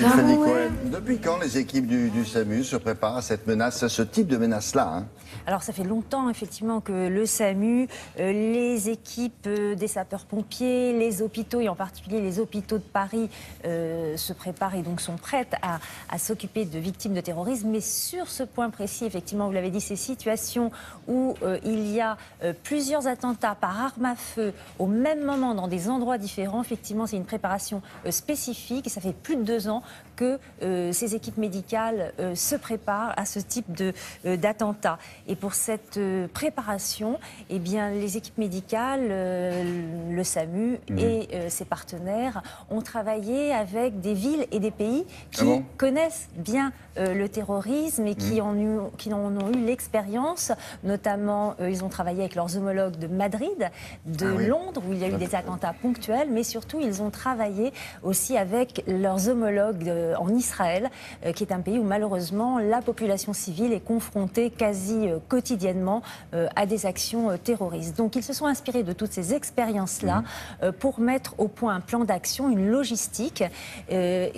Stéphanie Cohen, depuis quand les équipes du SAMU se préparent à cette menace, à ce type de menace-là, hein? Alors ça fait longtemps effectivement que le SAMU, les équipes des sapeurs-pompiers, les hôpitaux et en particulier les hôpitaux de Paris se préparent et donc sont prêtes à s'occuper de victimes de terrorisme. Mais sur ce point précis, effectivement, vous l'avez dit, ces situations où il y a plusieurs attentats par arme à feu au même moment dans des endroits différents, effectivement c'est une préparation spécifique et ça fait plus de 2 ans que ces équipes médicales se préparent à ce type d'attentats. Et pour cette préparation, eh bien, les équipes médicales, le SAMU et ses partenaires ont travaillé avec des villes et des pays qui connaissent bien le terrorisme et qui en ont eu l'expérience. Notamment, ils ont travaillé avec leurs homologues de Madrid, de Londres, où il y a eu des attentats ponctuels, mais surtout, ils ont travaillé aussi avec leurs homologues en Israël, qui est un pays où malheureusement la population civile est confrontée quasi quotidiennement à des actions terroristes. Donc ils se sont inspirés de toutes ces expériences-là pour mettre au point un plan d'action, une logistique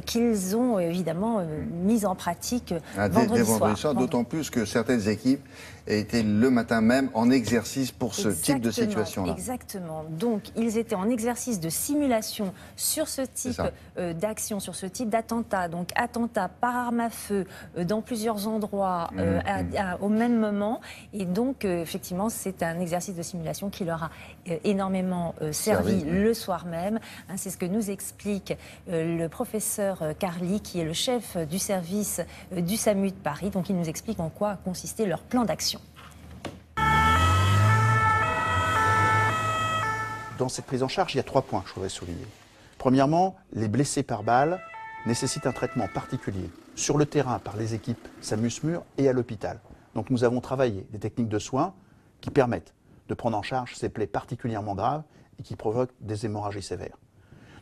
qu'ils ont évidemment mise en pratique vendredi soir. D'autant plus que certaines équipes étaient le matin même en exercice pour ce type de situation-là. Exactement. Donc ils étaient en exercice de simulation sur ce type d'action, sur ce type d'attentat. Donc attentat par arme à feu dans plusieurs endroits au même moment. Et donc effectivement c'est un exercice de simulation qui leur a énormément servi le soir même. C'est ce que nous explique le professeur Carly, qui est le chef du service du SAMU de Paris. Donc il nous explique en quoi consistait leur plan d'action. Dans cette prise en charge, il y a 3 points que je voudrais souligner. Premièrement, les blessés par balle nécessitent un traitement particulier sur le terrain par les équipes SAMU-SMUR et à l'hôpital. Donc nous avons travaillé des techniques de soins qui permettent de prendre en charge ces plaies particulièrement graves et qui provoquent des hémorragies sévères.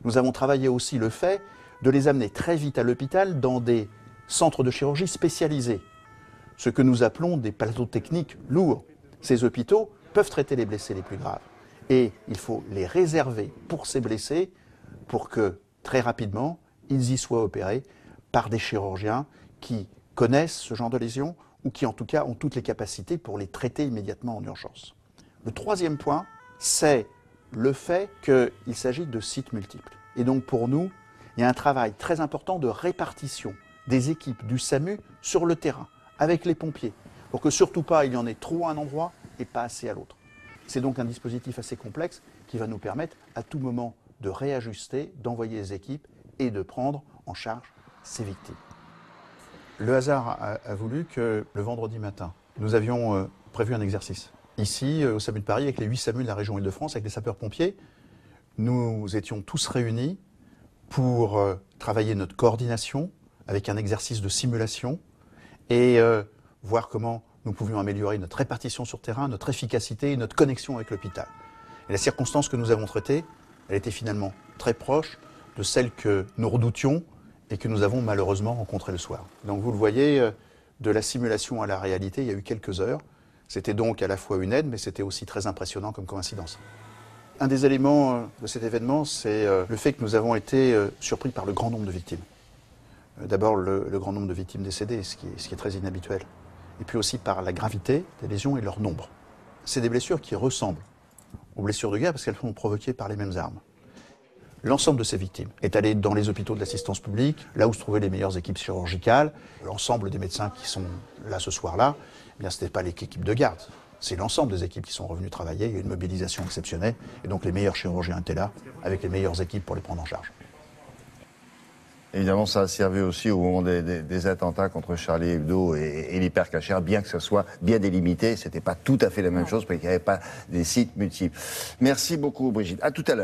Nous avons travaillé aussi le fait de les amener très vite à l'hôpital dans des centres de chirurgie spécialisés, ce que nous appelons des plateaux techniques lourds. Ces hôpitaux peuvent traiter les blessés les plus graves. Et il faut les réserver pour ces blessés pour que, très rapidement, ils y soient opérés par des chirurgiens qui connaissent ce genre de lésions ou qui, en tout cas, ont toutes les capacités pour les traiter immédiatement en urgence. Le 3e point, c'est le fait qu'il s'agit de sites multiples. Et donc, pour nous, il y a un travail très important de répartition des équipes du SAMU sur le terrain, avec les pompiers, pour que surtout pas il y en ait trop à un endroit et pas assez à l'autre. C'est donc un dispositif assez complexe qui va nous permettre à tout moment de réajuster, d'envoyer les équipes et de prendre en charge ces victimes. Le hasard a voulu que le vendredi matin, nous avions prévu un exercice. Ici, au SAMU de Paris, avec les 8 SAMU de la région Île-de-France, avec les sapeurs-pompiers, nous étions tous réunis pour travailler notre coordination avec un exercice de simulation et voir comment nous pouvions améliorer notre répartition sur terrain, notre efficacité et notre connexion avec l'hôpital. Et la circonstance que nous avons traitée, elle était finalement très proche de celle que nous redoutions et que nous avons malheureusement rencontrée le soir. Donc vous le voyez, de la simulation à la réalité, il y a eu quelques heures. C'était donc à la fois une aide, mais c'était aussi très impressionnant comme coïncidence. Un des éléments de cet événement, c'est le fait que nous avons été surpris par le grand nombre de victimes. D'abord, le grand nombre de victimes décédées, ce qui est très inhabituel. Et puis aussi par la gravité des lésions et leur nombre. C'est des blessures qui ressemblent aux blessures de guerre parce qu'elles sont provoquées par les mêmes armes. L'ensemble de ces victimes est allé dans les hôpitaux de l'assistance publique, là où se trouvaient les meilleures équipes chirurgicales. L'ensemble des médecins qui sont là ce soir-là, eh bien, ce n'était pas l'équipe de garde. C'est l'ensemble des équipes qui sont revenues travailler. Il y a eu une mobilisation exceptionnelle. Et donc les meilleurs chirurgiens étaient là, avec les meilleures équipes pour les prendre en charge. Évidemment, ça a servi aussi au moment des attentats contre Charlie Hebdo et l'hypercacher, bien que ce soit bien délimité. Ce n'était pas tout à fait la même chose, parce qu'il n'y avait pas des sites multiples. Merci beaucoup, Brigitte. À tout à l'heure.